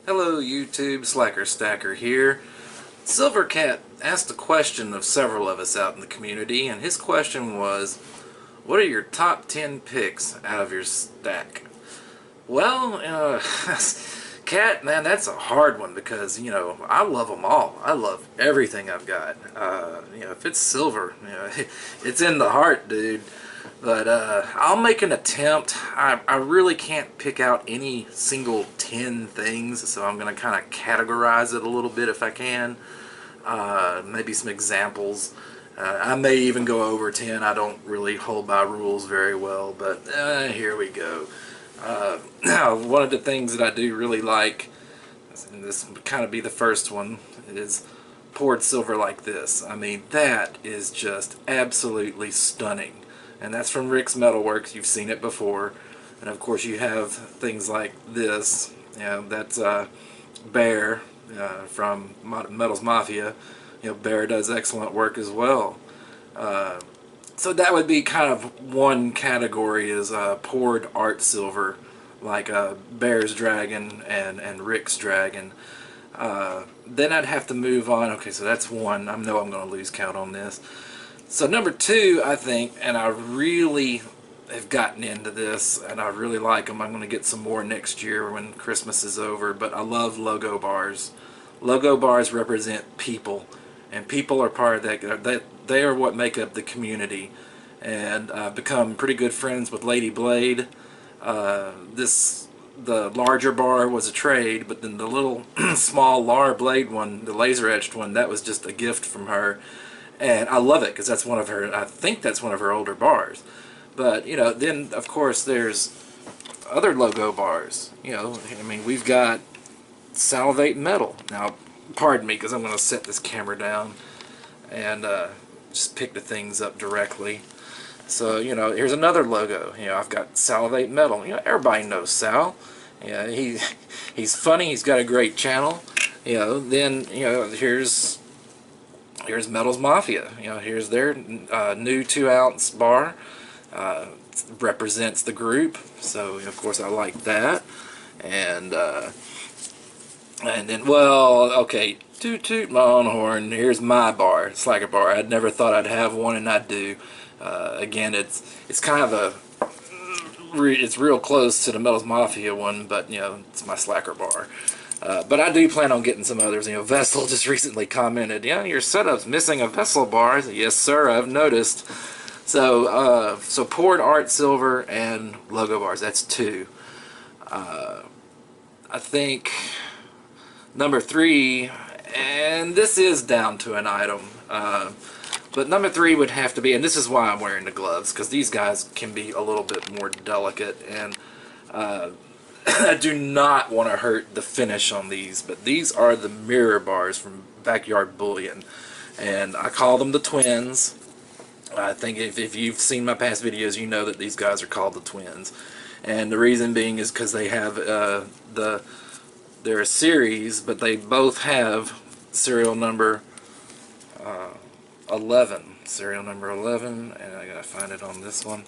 Hello YouTube, Slacker Stacker here. Silvercat asked a question of several of us out in the community, and his question was, what are your top 10 picks out of your stack? Well, Cat, man, that's a hard one because, I love them all. I love everything I've got. If it's silver, it's in the heart, dude. But I'll make an attempt. I really can't pick out any single 10 things, so I'm going to kind of categorize it a little bit if I can. Maybe some examples. I may even go over 10. I don't really hold by rules very well, but here we go. One of the things that I do really like, and this would kind of be the first one, is poured silver like this. I mean, that is just absolutely stunning. And that's from Rick's Metalworks. You've seen it before. And of course you have things like this. That's Bear from Metals Mafia. Bear does excellent work as well. So that would be kind of one category, is poured art silver, like Bear's Dragon and Rick's Dragon. Then I'd have to move on. Okay, so that's one. I know I'm going to lose count on this. So number two, I think, and I really have gotten into this, and I really like them. I'm going to get some more next year when Christmas is over, but I love logo bars. Logo bars represent people, and people are part of that. They are what make up the community, and I've become pretty good friends with Lady Blade. The larger bar was a trade, but then the little small Lar Blade one, the laser etched one, that was just a gift from her. And I love it because that's one of her, I think that's one of her older bars. But, then of course there's other logo bars. I mean, we've got Salivate Metal. Now, pardon me because I'm going to set this camera down and just pick the things up directly. So, here's another logo. I've got Salivate Metal. Everybody knows Sal. He's funny. He's got a great channel. Then, here's Metals Mafia. Here's their new 2-ounce bar. Represents the group, so of course I like that. And then, well, okay, toot toot my own horn. Here's my bar, Slacker bar. I'd never thought I'd have one, and I do. Again, it's kind of it's real close to the Metals Mafia one, but it's my Slacker bar. But I do plan on getting some others. Vessel just recently commented, your setup's missing a Vessel bar. Yes, sir, I've noticed. So, poured art silver and logo bars. That's two. I think number three, and this is down to an item, but number three would have to be, and this is why I'm wearing the gloves, because these guys can be a little bit more delicate, and I do not want to hurt the finish on these, but these are the mirror bars from Backyard Bullion, and I call them the Twins. I think if you've seen my past videos, you know that these guys are called the Twins, and the reason being is because they have they're a series, but they both have serial number 11, serial number 11, and I gotta find it on this one.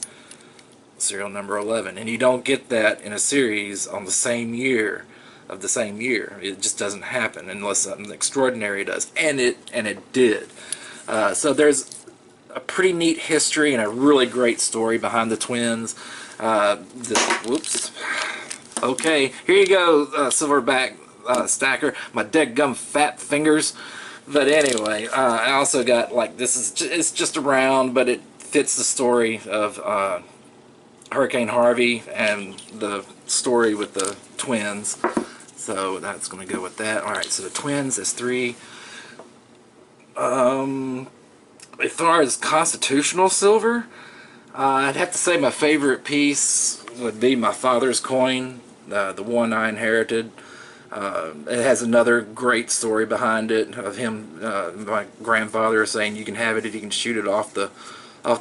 Serial number 11, and you don't get that in a series on the same year of the same year. It just doesn't happen unless something extraordinary does, and it did. So there's a pretty neat history and a really great story behind the Twins. Whoops. Okay, here you go, Silverback Stacker. My dead-gum fat fingers. But anyway, I also got, like, it's just a round, but it fits the story of Hurricane Harvey and the story with the Twins, so that's going to go with that. Alright, so the Twins is three. As far as constitutional silver, I'd have to say my favorite piece would be my father's coin, the one I inherited. It has another great story behind it of him, my grandfather saying you can have it if you can shoot it off the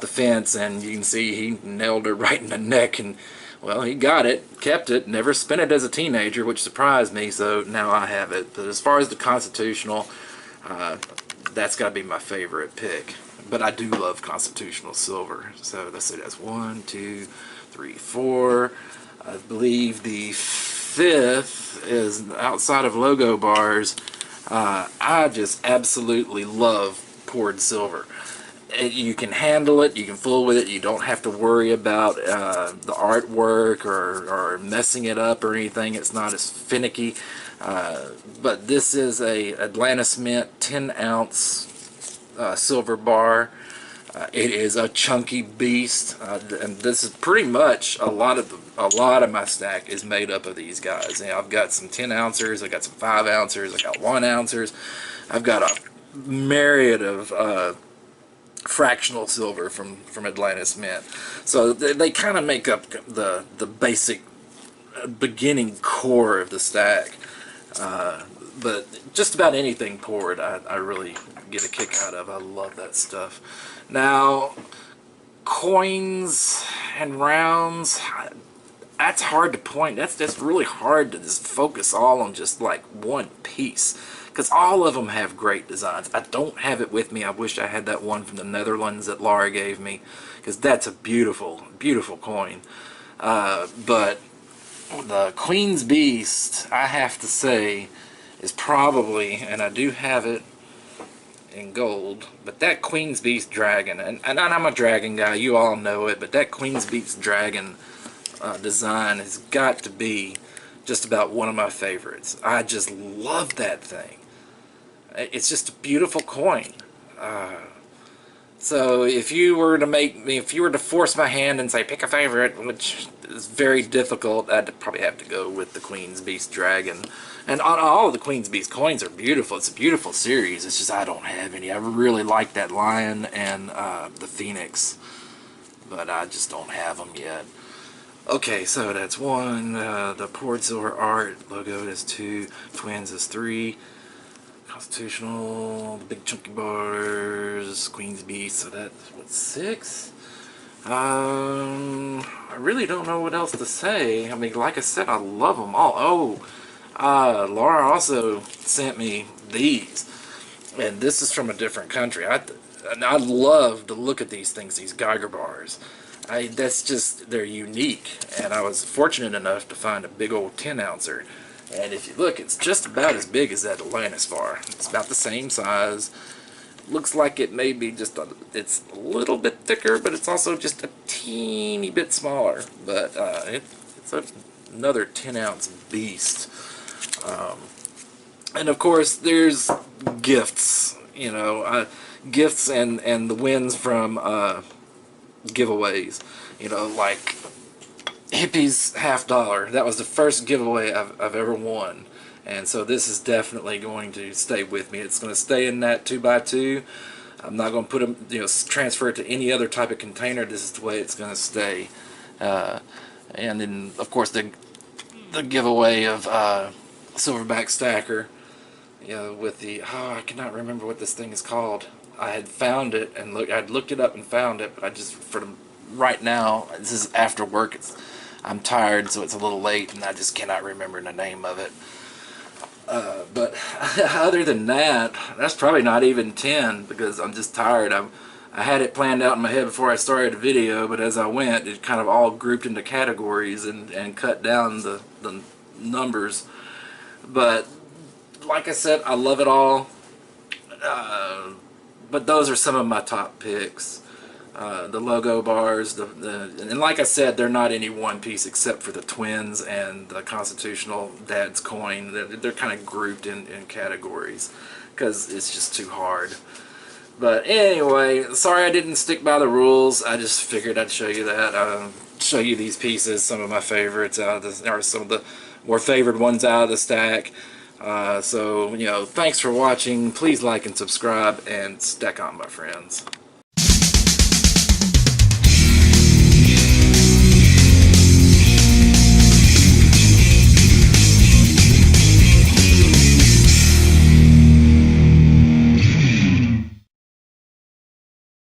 fence, and you can see he nailed her right in the neck, and well, he got it, kept it, never spent it as a teenager, which surprised me, so now I have it. But as far as the constitutional, that's got to be my favorite pick. But I do love constitutional silver. So let's see, that's 1, 2, 3, 4. I believe the fifth is, outside of logo bars, I just absolutely love poured silver. You can handle it, you can fool with it, you don't have to worry about the artwork or messing it up or anything. It's not as finicky. But this is a Atlantis Mint 10-ounce silver bar. It is a chunky beast, and this is pretty much a lot of my stack is made up of these guys. You know, I've got some 10-ouncers, I've got some 5-ouncers, I've got 1-ouncers, I've got a myriad of fractional silver from Atlantis Mint. So they kind of make up the basic beginning core of the stack. But just about anything poured, I really get a kick out of. I love that stuff. Now, coins and rounds, that's hard to point. That's really hard to just focus all on just like one piece, because all of them have great designs. I don't have it with me. I wish I had that one from the Netherlands that Laura gave me, because that's a beautiful, beautiful coin. But the Queen's Beast, I have to say, is probably, and I do have it in gold, but that Queen's Beast dragon, and I'm a dragon guy, you all know it, but that Queen's Beast dragon design has got to be just about one of my favorites. I just love that thing. It's just a beautiful coin. So if you were to force my hand and say pick a favorite, which is very difficult, I'd probably have to go with the Queen's Beast dragon. And all of the Queen's Beast coins are beautiful. It's a beautiful series. It's just I don't have any. I really like that lion and the phoenix, but I just don't have them yet. Okay, so that's one. The poured silver art logo is 2. Twins is 3. Constitutional, the big chunky bars, Queen's Beast, so that's what, 6? I really don't know what else to say. I mean, like I said, I love them all. Oh, Laura also sent me these, and this is from a different country. I love to look at these things, these Geiger bars. That's just, they're unique, and I was fortunate enough to find a big old 10-ouncer. And if you look, it's just about as big as that Atlantis bar. It's about the same size. Looks like it may be just it's a little bit thicker, but it's also just a teeny bit smaller. But it's another 10-ounce beast. And of course, there's gifts. You know, gifts and the wins from giveaways. You know, like Hippie's $50. That was the first giveaway I've ever won, and so this is definitely going to stay with me. It's going to stay in that 2x2. I'm not going to put them, transfer it to any other type of container. This is the way it's going to stay. And then, of course, the giveaway of Silverback Stacker. With the I cannot remember what this thing is called. I had found it and I'd looked it up and found it, but I just right now, this is after work. I'm tired, so it's a little late, and I just cannot remember the name of it. But other than that, that's probably not even 10, because I'm just tired. I had it planned out in my head before I started the video, but as I went, it kind of all grouped into categories and cut down the numbers. But like I said, I love it all. But those are some of my top picks. The logo bars, and like I said, they're not any one piece except for the twins and the Constitutional Dad's coin. They're kind of grouped in categories because it's just too hard. But anyway, sorry I didn't stick by the rules. I just figured I'd show you that. Show you these pieces, some of my favorites out of the, or some of the more favored ones out of the stack. So, thanks for watching. Please like and subscribe, and stack on, my friends.